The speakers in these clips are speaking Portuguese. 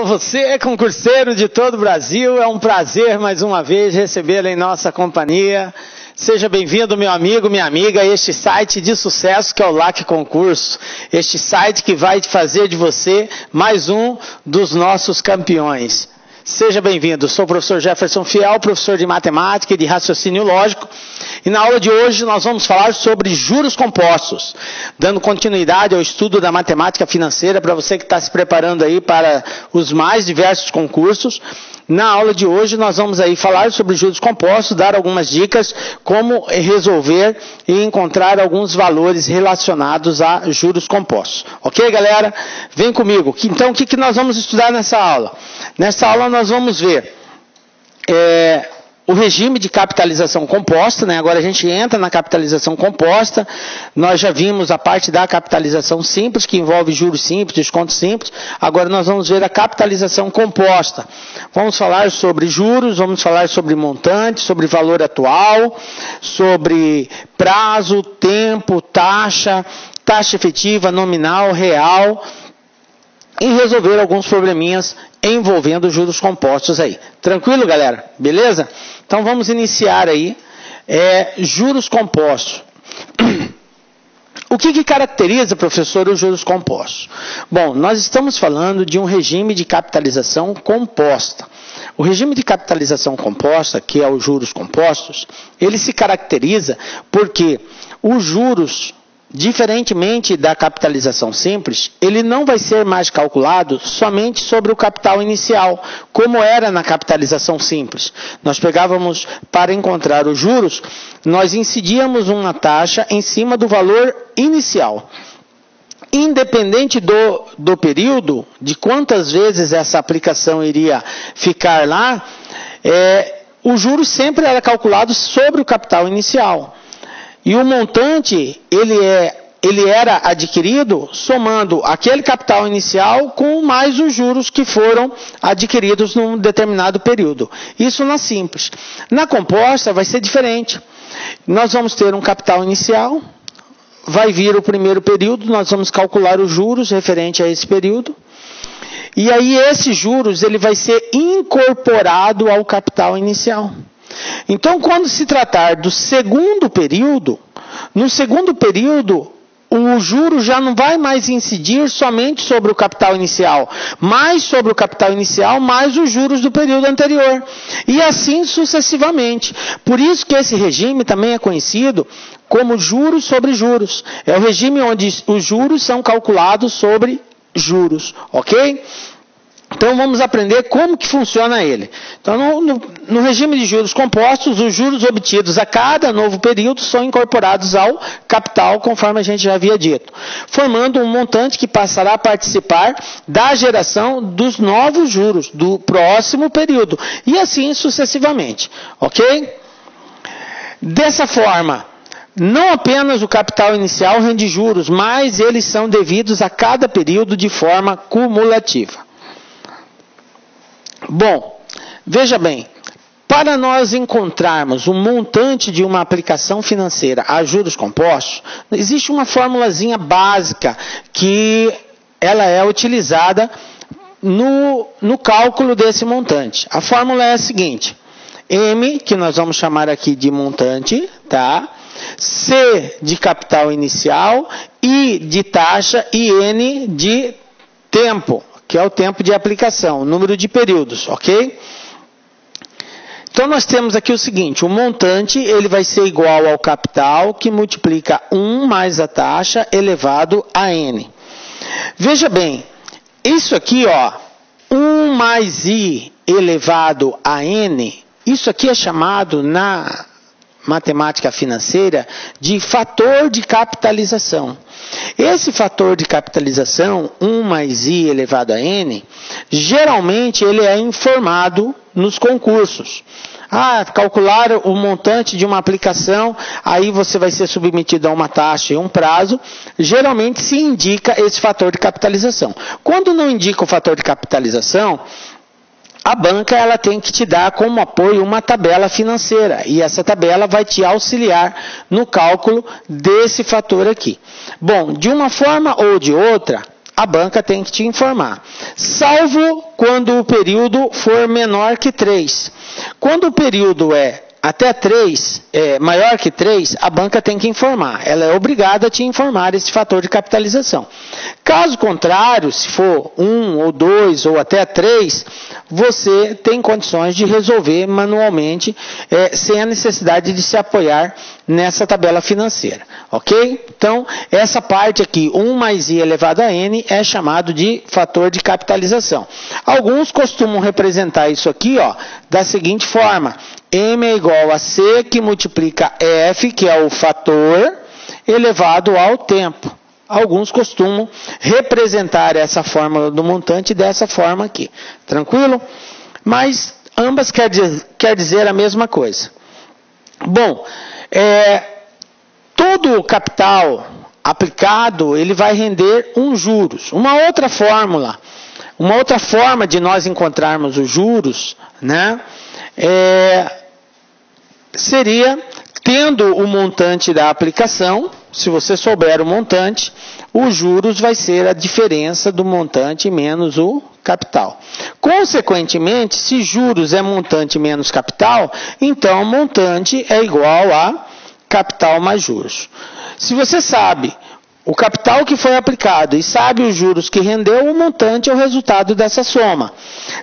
Você é concurseiro de todo o Brasil, é um prazer mais uma vez recebê-lo em nossa companhia. Seja bem-vindo, meu amigo, minha amiga, a este site de sucesso que é o LAC Concurso. Este site que vai fazer de você mais um dos nossos campeões. Seja bem-vindo, sou o professor Jefferson Fiel, professor de matemática e de raciocínio lógico. E na aula de hoje nós vamos falar sobre juros compostos, dando continuidade ao estudo da matemática financeira para você que está se preparando aí para os mais diversos concursos. Na aula de hoje nós vamos aí falar sobre juros compostos, dar algumas dicas como resolver e encontrar alguns valores relacionados a juros compostos. Ok, galera? Vem comigo. Então, o que nós vamos estudar nessa aula? Nessa aula nós vamos ver o regime de capitalização composta, né? Agora a gente entra na capitalização composta. Nós já vimos a parte da capitalização simples, que envolve juros simples, desconto simples. Agora nós vamos ver a capitalização composta. Vamos falar sobre juros, vamos falar sobre montante, sobre valor atual, sobre prazo, tempo, taxa efetiva, nominal, real, e resolver alguns probleminhas envolvendo juros compostos aí. Tranquilo, galera? Beleza? Então vamos iniciar aí juros compostos. O que caracteriza, professor, os juros compostos? Bom, nós estamos falando de um regime de capitalização composta. O regime de capitalização composta, que é os juros compostos, ele se caracteriza porque os juros, diferentemente da capitalização simples, ele não vai ser mais calculado somente sobre o capital inicial, como era na capitalização simples. Nós pegávamos, para encontrar os juros, nós incidíamos uma taxa em cima do valor inicial. Independente do período, de quantas vezes essa aplicação iria ficar lá, o juro sempre era calculado sobre o capital inicial. E o montante, ele era adquirido somando aquele capital inicial com mais os juros que foram adquiridos num determinado período. Isso na simples. Na composta vai ser diferente. Nós vamos ter um capital inicial, vai vir o primeiro período, nós vamos calcular os juros referente a esse período. E aí esses juros ele vai ser incorporado ao capital inicial. Então, quando se tratar do segundo período, no segundo período, o juro já não vai mais incidir somente sobre o capital inicial, mas sobre o capital inicial, mais os juros do período anterior. E assim sucessivamente. Por isso que esse regime também é conhecido como juros sobre juros. É o regime onde os juros são calculados sobre juros, ok? Então vamos aprender como que funciona ele. Então no regime de juros compostos, os juros obtidos a cada novo período são incorporados ao capital, conforme a gente já havia dito, formando um montante que passará a participar da geração dos novos juros do próximo período, e assim sucessivamente, ok? Dessa forma, não apenas o capital inicial rende juros, mas eles são devidos a cada período de forma cumulativa. Bom, veja bem, para nós encontrarmos o montante de uma aplicação financeira a juros compostos, existe uma formulazinha básica que ela é utilizada no cálculo desse montante. A fórmula é a seguinte: M, que nós vamos chamar aqui de montante, tá? C de capital inicial, I de taxa e N de tempo, que é o tempo de aplicação, o número de períodos, ok? Então nós temos aqui o seguinte: o montante ele vai ser igual ao capital, que multiplica 1 mais a taxa elevado a N. Veja bem, isso aqui, ó, 1 mais I elevado a N, isso aqui é chamado na matemática financeira de fator de capitalização. Esse fator de capitalização, 1 mais I elevado a N, geralmente ele é informado nos concursos. Calcular o montante de uma aplicação, aí você vai ser submetido a uma taxa e um prazo. Geralmente se indica esse fator de capitalização. Quando não indica o fator de capitalização, a banca ela tem que te dar como apoio uma tabela financeira, e essa tabela vai te auxiliar no cálculo desse fator aqui. Bom, de uma forma ou de outra, a banca tem que te informar. Salvo quando o período for menor que 3. Quando o período é até 3, maior que 3, a banca tem que informar. Ela é obrigada a te informar esse fator de capitalização. Caso contrário, se for 1 ou 2 ou até 3, você tem condições de resolver manualmente, sem a necessidade de se apoiar nessa tabela financeira. Ok? Então, essa parte aqui, 1 mais I elevado a N, é chamado de fator de capitalização. Alguns costumam representar isso aqui, ó, da seguinte forma: M é igual a C que multiplica F, que é o fator, elevado ao tempo. Alguns costumam representar essa fórmula do montante dessa forma aqui. Tranquilo? Mas ambas quer dizer a mesma coisa. Bom, todo o capital aplicado, ele vai render juros. Uma outra forma de nós encontrarmos os juros, né, seria tendo o montante da aplicação. Se você souber o montante, os juros vai ser a diferença do montante menos o capital. Consequentemente, se juros é montante menos capital, então montante é igual a capital mais juros. Se você sabe o capital que foi aplicado e sabe os juros que rendeu, o montante é o resultado dessa soma.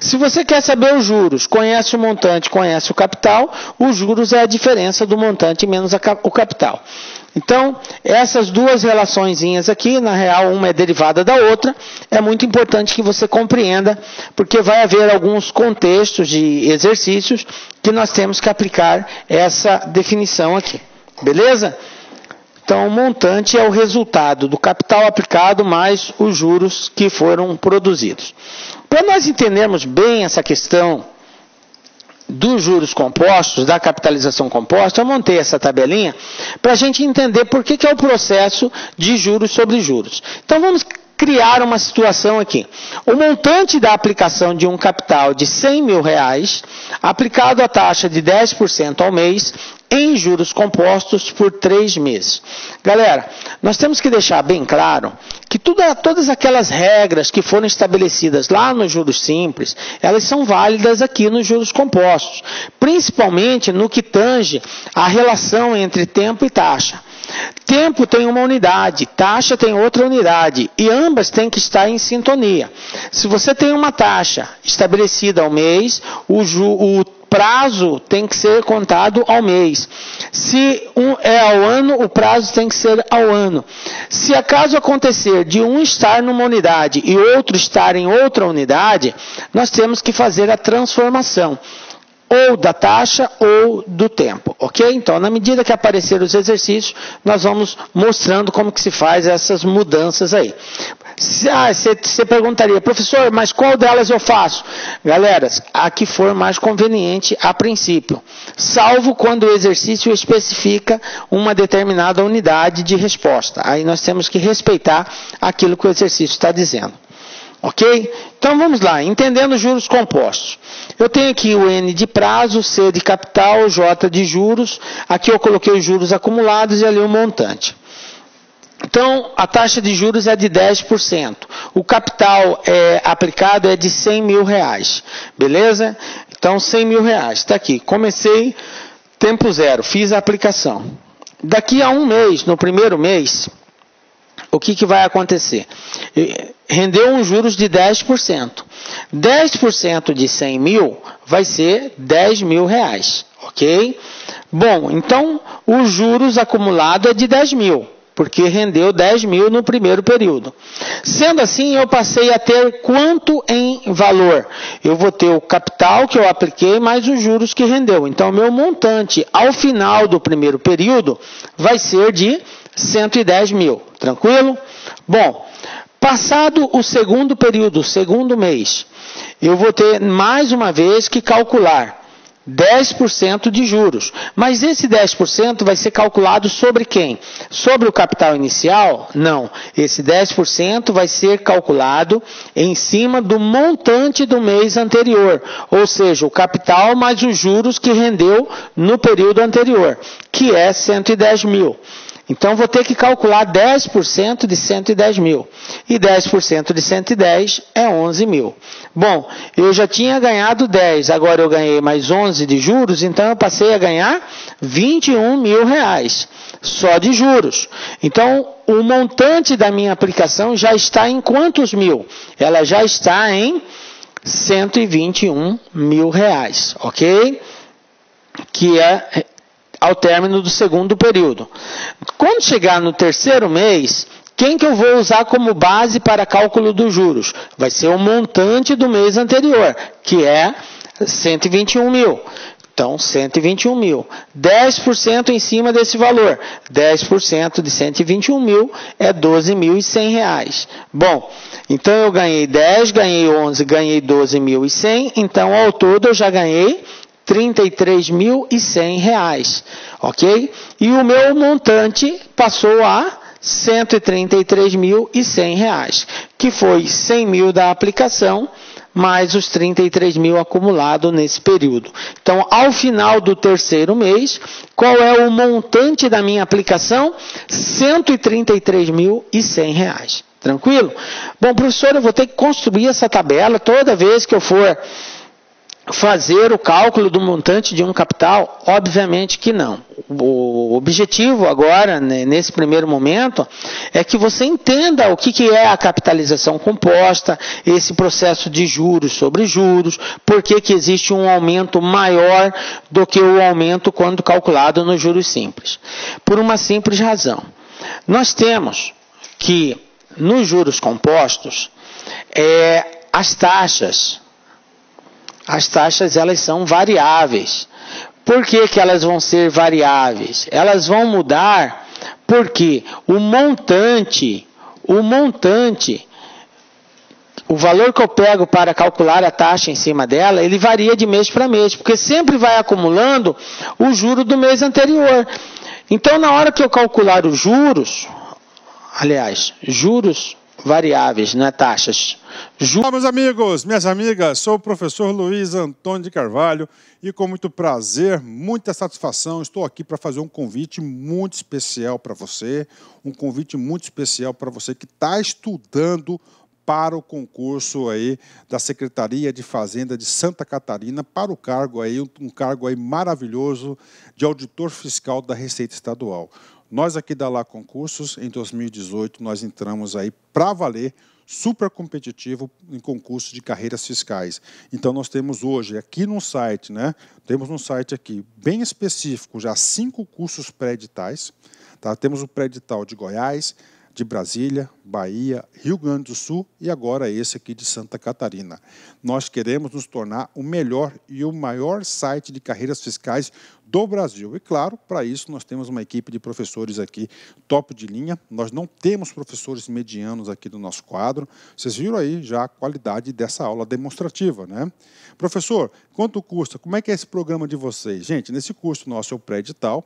Se você quer saber os juros, conhece o montante, conhece o capital, os juros é a diferença do montante menos o capital. Então, essas duas relaçõezinhas aqui, na real, uma é derivada da outra, é muito importante que você compreenda, porque vai haver alguns contextos de exercícios que nós temos que aplicar essa definição aqui. Beleza? Então, o montante é o resultado do capital aplicado mais os juros que foram produzidos. Para nós entendermos bem essa questão dos juros compostos, da capitalização composta, eu montei essa tabelinha para a gente entender por que é o processo de juros sobre juros. Então, vamos criar uma situação aqui. O montante da aplicação de um capital de R$100 mil, aplicado a taxa de 10% ao mês, em juros compostos por 3 meses. Galera, nós temos que deixar bem claro que todas aquelas regras que foram estabelecidas lá nos juros simples, elas são válidas aqui nos juros compostos, principalmente no que tange a relação entre tempo e taxa. Tempo tem uma unidade, taxa tem outra unidade, e ambas têm que estar em sintonia. Se você tem uma taxa estabelecida ao mês, o prazo tem que ser contado ao mês. Se é ao ano, o prazo tem que ser ao ano. Se acaso acontecer de um estar numa unidade e outro estar em outra unidade, nós temos que fazer a transformação, ou da taxa ou do tempo, ok? Então, na medida que aparecer os exercícios, nós vamos mostrando como que se faz essas mudanças aí. Você perguntaria, professor, mas qual delas eu faço? Galera, a que for mais conveniente a princípio, salvo quando o exercício especifica uma determinada unidade de resposta. Aí nós temos que respeitar aquilo que o exercício está dizendo. Ok? Então vamos lá, entendendo os juros compostos. Eu tenho aqui o N de prazo, C de capital, J de juros. Aqui eu coloquei os juros acumulados e ali o montante. Então, a taxa de juros é de 10%. O capital aplicado é de R$100 mil. Beleza? Então, R$100 mil. Está aqui. Comecei, tempo zero, fiz a aplicação. Daqui a um mês, no primeiro mês, o que vai acontecer? Rendeu uns juros de 10%. 10% de 100 mil vai ser R$10 mil, ok? Bom, então os juros acumulados é de 10 mil, porque rendeu 10 mil no primeiro período. Sendo assim, eu passei a ter quanto em valor? Eu vou ter o capital que eu apliquei mais os juros que rendeu. Então, meu montante ao final do primeiro período vai ser de 110 mil. Tranquilo? Bom, passado o segundo período, o segundo mês, eu vou ter mais uma vez que calcular 10% de juros. Mas esse 10% vai ser calculado sobre quem? Sobre o capital inicial? Não. Esse 10% vai ser calculado em cima do montante do mês anterior. Ou seja, o capital mais os juros que rendeu no período anterior, que é 110 mil. Então, vou ter que calcular 10% de 110 mil. E 10% de 110 é 11 mil. Bom, eu já tinha ganhado 10, agora eu ganhei mais 11 de juros, então eu passei a ganhar 21 mil reais, só de juros. Então, o montante da minha aplicação já está em quantos mil? Ela já está em 121 mil reais, ok? Que é ao término do segundo período. Quando chegar no terceiro mês, quem que eu vou usar como base para cálculo dos juros? Vai ser o montante do mês anterior, que é 121 mil. Então, 121 mil. 10% em cima desse valor. 10% de 121 mil é 12.100 reais. Bom, então eu ganhei 10, ganhei 11, ganhei 12.100. Então, ao todo, eu já ganhei 33.100 reais, ok? E o meu montante passou a 133.100 reais, que foi 100 mil da aplicação, mais os 33 mil acumulados nesse período. Então, ao final do terceiro mês, qual é o montante da minha aplicação? 133.100 reais. Tranquilo? Bom, professor, eu vou ter que construir essa tabela toda vez que eu for fazer o cálculo do montante de um capital? Obviamente que não. O objetivo agora, né, nesse primeiro momento, é que você entenda o que é a capitalização composta, esse processo de juros sobre juros, por que existe um aumento maior do que o aumento quando calculado nos juros simples. Por uma simples razão. Nós temos que, nos juros compostos, as taxas elas são variáveis. Por que elas vão ser variáveis? Elas vão mudar porque o montante, o valor que eu pego para calcular a taxa em cima dela, ele varia de mês para mês, porque sempre vai acumulando o juro do mês anterior. Então, na hora que eu calcular os juros, juros variáveis, não é taxas. Olá, meus amigos, minhas amigas, sou o professor Luiz Antônio de Carvalho e com muito prazer, muita satisfação, estou aqui para fazer um convite muito especial para você, que está estudando para o concurso aí da Secretaria de Fazenda de Santa Catarina, para o cargo aí, um cargo aí maravilhoso de auditor fiscal da Receita Estadual. Nós aqui da Lá Concursos, em 2018, nós entramos aí para valer, super competitivo em concurso de carreiras fiscais. Então, nós temos hoje aqui no site, né? Temos um site aqui bem específico, já 5 cursos pré-editais. Tá? Temos o pré-edital de Goiás, de Brasília, Bahia, Rio Grande do Sul e agora esse aqui de Santa Catarina. Nós queremos nos tornar o melhor e o maior site de carreiras fiscais do Brasil. E claro, para isso nós temos uma equipe de professores aqui top de linha. Nós não temos professores medianos aqui no nosso quadro. Vocês viram aí já a qualidade dessa aula demonstrativa, né? Professor, quanto custa? Como é que é esse programa de vocês? Gente, nesse curso nosso é o pré-edital.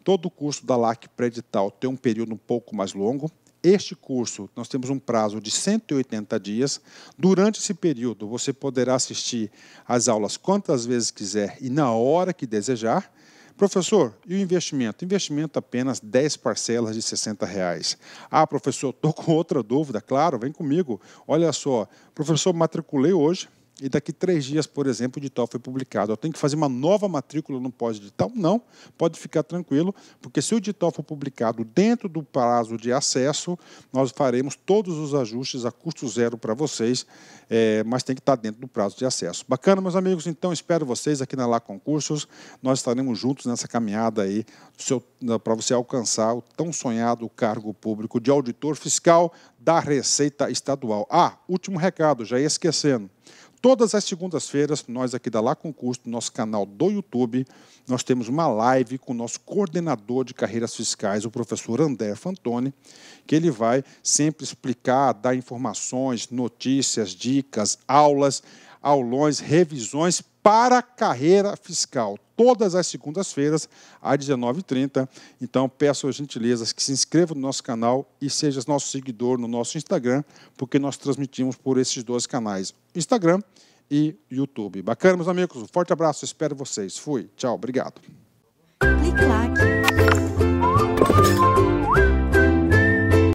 Todo o curso da LAC pré-edital tem um período um pouco mais longo. Este curso, nós temos um prazo de 180 dias. Durante esse período, você poderá assistir às aulas quantas vezes quiser e na hora que desejar. Professor, e o investimento? Investimento apenas 10 parcelas de R$60. Ah, professor, estou com outra dúvida. Claro, vem comigo. Olha só, professor, matriculei hoje. E daqui 3 dias, por exemplo, o edital foi publicado. Eu tenho que fazer uma nova matrícula no pós-edital? Não, pode ficar tranquilo, porque se o edital for publicado dentro do prazo de acesso, nós faremos todos os ajustes a custo zero para vocês, mas tem que estar dentro do prazo de acesso. Bacana, meus amigos? Então, espero vocês aqui na Lá Concursos. Nós estaremos juntos nessa caminhada aí para você alcançar o tão sonhado cargo público de auditor fiscal da Receita Estadual. Ah, último recado, já ia esquecendo. Todas as segundas-feiras, nós aqui da Lá Concurso, no nosso canal do YouTube, nós temos uma live com o nosso coordenador de carreiras fiscais, o professor André Fantoni, que ele vai sempre explicar, dar informações, notícias, dicas, aulas, aulões, revisões para a carreira fiscal. Todas as segundas-feiras, às 19h30. Então, peço as gentilezas que se inscreva no nosso canal e seja nosso seguidor no nosso Instagram, porque nós transmitimos por esses 2 canais, Instagram e YouTube. Bacana, meus amigos? Um forte abraço, espero vocês. Fui, tchau, obrigado. Clique lá.